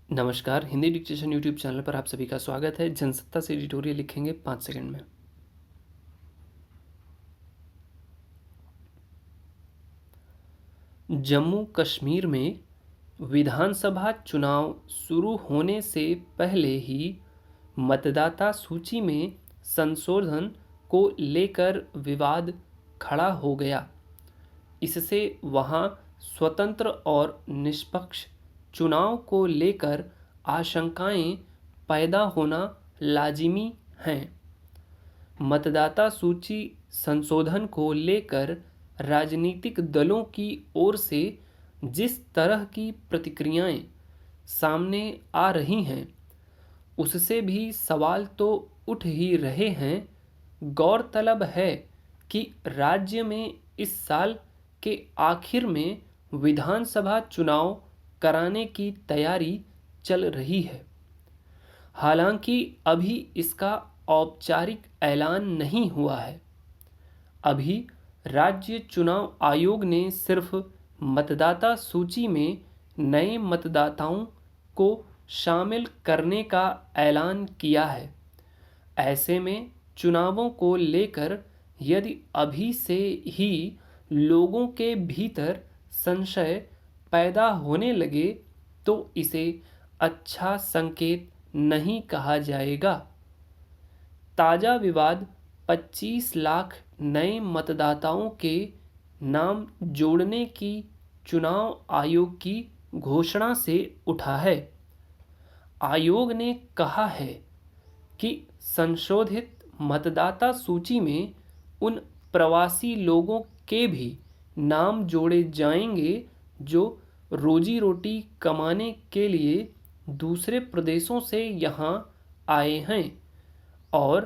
नमस्कार, Hindi dictation YouTube channel पर आप सभी का स्वागत है। जनसत्ता से एडिटोरियल लिखेंगे 5 सेकंड में। जम्मू कश्मीर में विधानसभा चुनाव शुरू होने से पहले ही मतदाता सूची में संशोधन को लेकर विवाद खड़ा हो गया। इससे वहां स्वतंत्र और निष्पक्ष चुनाव को लेकर आशंकाएं पैदा होना लाजिमी हैं। मतदाता सूची संशोधन को लेकर राजनीतिक दलों की ओर से जिस तरह की प्रतिक्रियाएं सामने आ रही हैं, उससे भी सवाल तो उठ ही रहे हैं। गौरतलब है कि राज्य में इस साल के आखिर में विधानसभा चुनाव कराने की तैयारी चल रही है। हालांकि अभी इसका औपचारिक ऐलान नहीं हुआ है। अभी राज्य चुनाव आयोग ने सिर्फ मतदाता सूची में नए मतदाताओं को शामिल करने का ऐलान किया है। ऐसे में चुनावों को लेकर यदि अभी से ही लोगों के भीतर संशय पैदा होने लगे तो इसे अच्छा संकेत नहीं कहा जाएगा। ताज़ा विवाद 25 लाख नए मतदाताओं के नाम जोड़ने की चुनाव आयोग की घोषणा से उठा है। आयोग ने कहा है कि संशोधित मतदाता सूची में उन प्रवासी लोगों के भी नाम जोड़े जाएंगे जो रोजी रोटी कमाने के लिए दूसरे प्रदेशों से यहाँ आए हैं और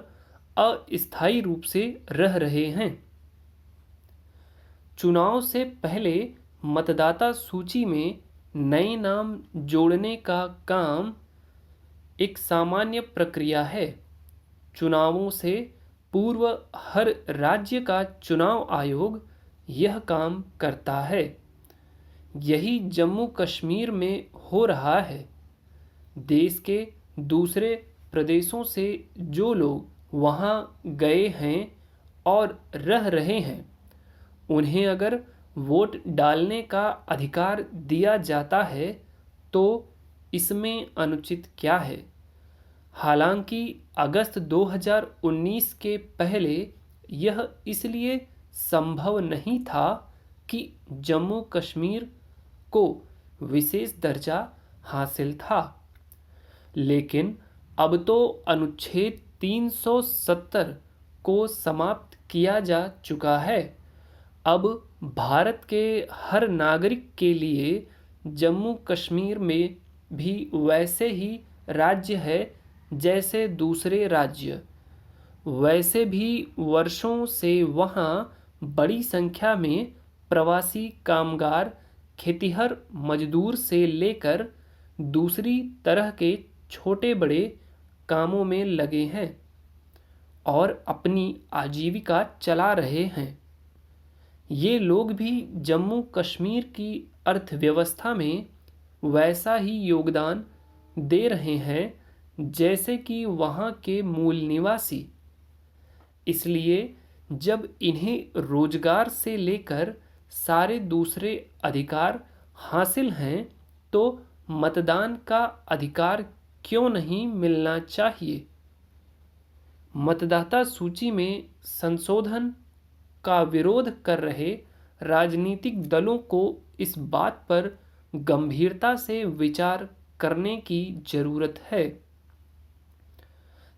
अस्थायी रूप से रह रहे हैं। चुनाव से पहले मतदाता सूची में नए नाम जोड़ने का काम एक सामान्य प्रक्रिया है। चुनावों से पूर्व हर राज्य का चुनाव आयोग यह काम करता है। यही जम्मू कश्मीर में हो रहा है। देश के दूसरे प्रदेशों से जो लोग वहाँ गए हैं और रह रहे हैं, उन्हें अगर वोट डालने का अधिकार दिया जाता है तो इसमें अनुचित क्या है। हालांकि अगस्त 2019 के पहले यह इसलिए संभव नहीं था कि जम्मू कश्मीर को विशेष दर्जा हासिल था, लेकिन अब तो अनुच्छेद 370 को समाप्त किया जा चुका है। अब भारत के हर नागरिक के लिए जम्मू कश्मीर में भी वैसे ही राज्य है जैसे दूसरे राज्य। वैसे भी वर्षों से वहाँ बड़ी संख्या में प्रवासी कामगार खेतिहर मजदूर से लेकर दूसरी तरह के छोटे बड़े कामों में लगे हैं और अपनी आजीविका चला रहे हैं। ये लोग भी जम्मू कश्मीर की अर्थव्यवस्था में वैसा ही योगदान दे रहे हैं जैसे कि वहाँ के मूल निवासी। इसलिए जब इन्हें रोजगार से लेकर सारे दूसरे अधिकार हासिल हैं तो मतदान का अधिकार क्यों नहीं मिलना चाहिए। मतदाता सूची में संशोधन का विरोध कर रहे राजनीतिक दलों को इस बात पर गंभीरता से विचार करने की जरूरत है।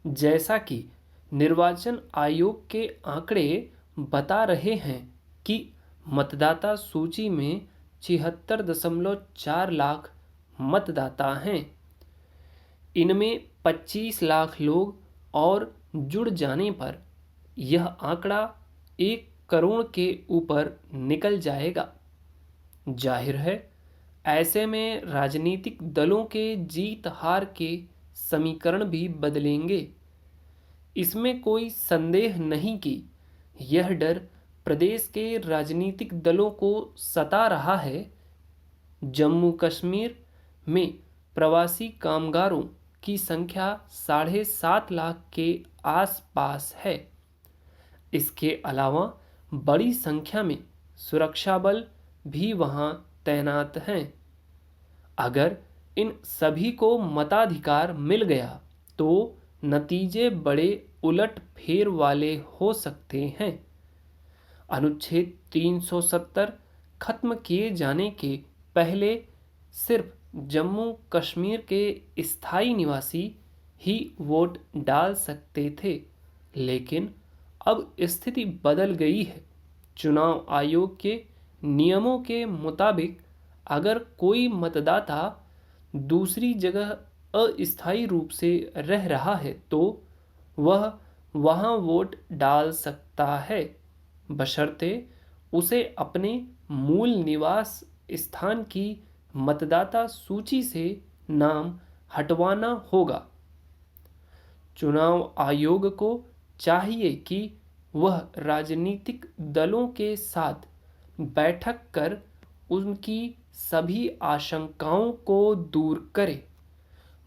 जैसा कि निर्वाचन आयोग के आंकड़े बता रहे हैं कि मतदाता सूची में 76.4 लाख मतदाता हैं। इनमें 25 लाख लोग और जुड़ जाने पर यह आंकड़ा 1 करोड़ के ऊपर निकल जाएगा। जाहिर है, ऐसे में राजनीतिक दलों के जीत हार के समीकरण भी बदलेंगे। इसमें कोई संदेह नहीं कि यह डर प्रदेश के राजनीतिक दलों को सता रहा है। जम्मू कश्मीर में प्रवासी कामगारों की संख्या 7.5 लाख के आसपास है। इसके अलावा बड़ी संख्या में सुरक्षा बल भी वहां तैनात हैं। अगर इन सभी को मताधिकार मिल गया तो नतीजे बड़े उलटफेर वाले हो सकते हैं। अनुच्छेद 370 खत्म किए जाने के पहले सिर्फ जम्मू कश्मीर के स्थायी निवासी ही वोट डाल सकते थे, लेकिन अब स्थिति बदल गई है। चुनाव आयोग के नियमों के मुताबिक अगर कोई मतदाता दूसरी जगह अस्थायी रूप से रह रहा है तो वह वहां वोट डाल सकता है, बशर्ते उसे अपने मूल निवास स्थान की मतदाता सूची से नाम हटवाना होगा। चुनाव आयोग को चाहिए कि वह राजनीतिक दलों के साथ बैठक कर उनकी सभी आशंकाओं को दूर करे।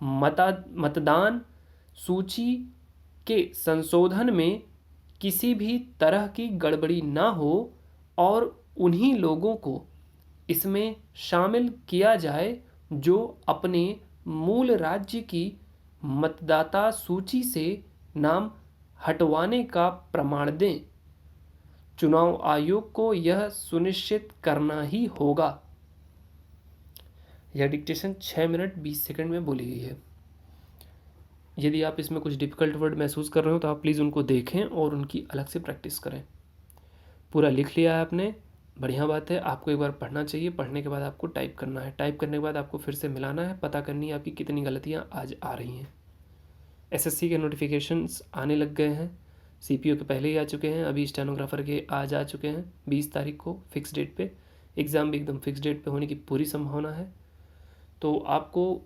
मतदान सूची के संशोधन में किसी भी तरह की गड़बड़ी ना हो और उन्हीं लोगों को इसमें शामिल किया जाए जो अपने मूल राज्य की मतदाता सूची से नाम हटवाने का प्रमाण दें। चुनाव आयोग को यह सुनिश्चित करना ही होगा। यह डिक्टेशन 6 मिनट 20 सेकंड में बोली गई है। यदि आप इसमें कुछ डिफ़िकल्ट वर्ड महसूस कर रहे हो तो आप प्लीज़ उनको देखें और उनकी अलग से प्रैक्टिस करें। पूरा लिख लिया है आपने, बढ़िया बात है। आपको एक बार पढ़ना चाहिए, पढ़ने के बाद आपको टाइप करना है, टाइप करने के बाद आपको फिर से मिलाना है, पता करनी है आपकी कितनी गलतियाँ आज आ रही हैं। एसएससी के नोटिफिकेशंस आने लग गए हैं, सीपीओ के पहले ही आ चुके हैं, अभी स्टेनोग्राफर के आज आ चुके हैं 20 तारीख को फिक्स डेट पे। एग्ज़ाम भी एकदम फिक्स डेट पे होने की पूरी संभावना है। तो आपको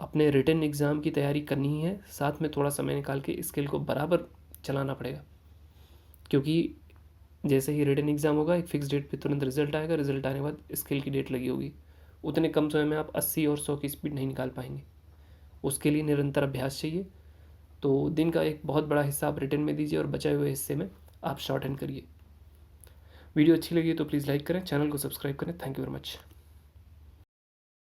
अपने रिटन एग्ज़ाम की तैयारी करनी है, साथ में थोड़ा समय निकाल के स्किल को बराबर चलाना पड़ेगा, क्योंकि जैसे ही रिटन एग्ज़ाम होगा एक फ़िक्स डेट पे तुरंत रिजल्ट आएगा, रिजल्ट आने के बाद स्किल की डेट लगी होगी। उतने कम समय में आप 80 और 100 की स्पीड नहीं निकाल पाएंगे, उसके लिए निरंतर अभ्यास चाहिए। तो दिन का एक बहुत बड़ा हिस्सा आप रिटन में दीजिए और बचे हुए हिस्से में आप शॉर्ट हैंड करिए। वीडियो अच्छी लगी तो प्लीज़ लाइक करें, चैनल को सब्सक्राइब करें। Thank you very much.